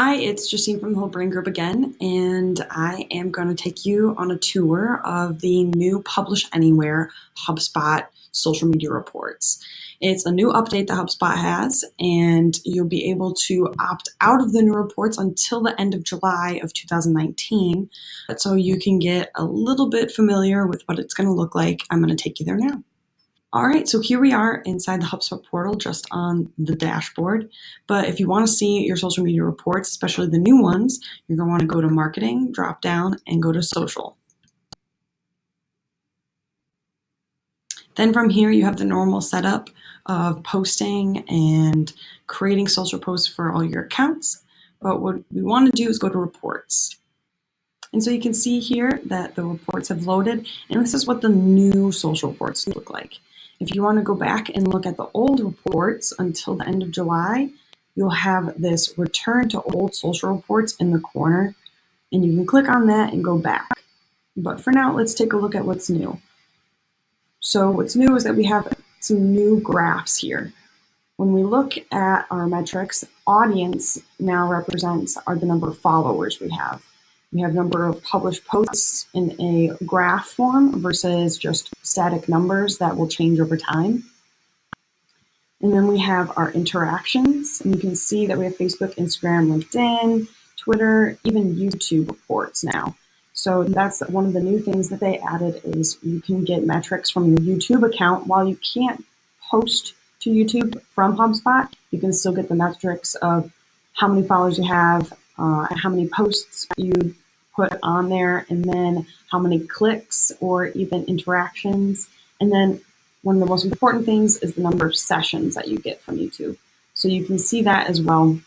Hi, it's Justine from the Whole Brain Group again, and I am going to take you on a tour of the new Publish Anywhere HubSpot social media reports. It's a new update that HubSpot has, and you'll be able to opt out of the new reports until the end of July of 2019. So you can get a little bit familiar with what it's going to look like. I'm going to take you there now. All right, so here we are inside the HubSpot portal, just on the dashboard. But if you want to see your social media reports, especially the new ones, you're going to want to go to Marketing, drop down, and go to Social. Then from here, you have the normal setup of posting and creating social posts for all your accounts. But what we want to do is go to Reports. And so you can see here that the reports have loaded, and this is what the new social reports look like. If you want to go back and look at the old reports until the end of July, you'll have this return to old social reports in the corner, and you can click on that and go back. But for now, let's take a look at what's new. So what's new is that we have some new graphs here. When we look at our metrics, audience now represents the number of followers we have. We have number of published posts in a graph form versus just static numbers that will change over time. And then we have our interactions, and you can see that we have Facebook, Instagram, LinkedIn, Twitter, even YouTube reports now. So that's one of the new things that they added is you can get metrics from your YouTube account. While you can't post to YouTube from HubSpot, you can still get the metrics of how many followers you have, how many posts you put on there, and then how many clicks or even interactions. And then one of the most important things is the number of sessions that you get from YouTube. So you can see that as well.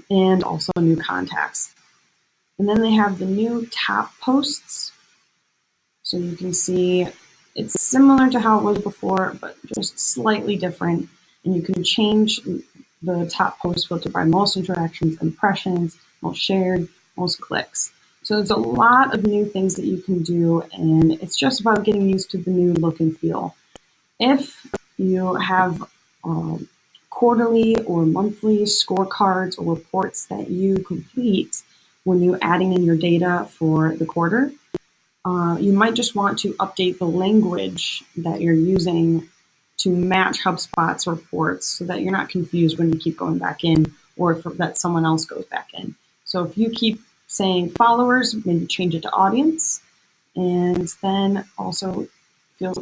And also new contacts. And then they have the new top posts. So you can see it's similar to how it was before, but just slightly different. And you can change the top post filter by most interactions, impressions, most shared, most clicks. So there's a lot of new things that you can do, and it's just about getting used to the new look and feel. If you have quarterly or monthly scorecards or reports that you complete when you're adding in your data for the quarter, you might just want to update the language that you're using to match HubSpot's reports so that you're not confused when you keep going back in or if that someone else goes back in. So if you keep saying followers, maybe change it to audience, and then also feel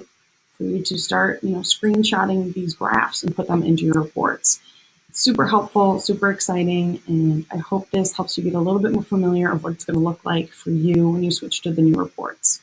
for you to start, screenshotting these graphs and put them into your reports. It's super helpful, super exciting, and I hope this helps you get a little bit more familiar of what it's going to look like for you when you switch to the new reports.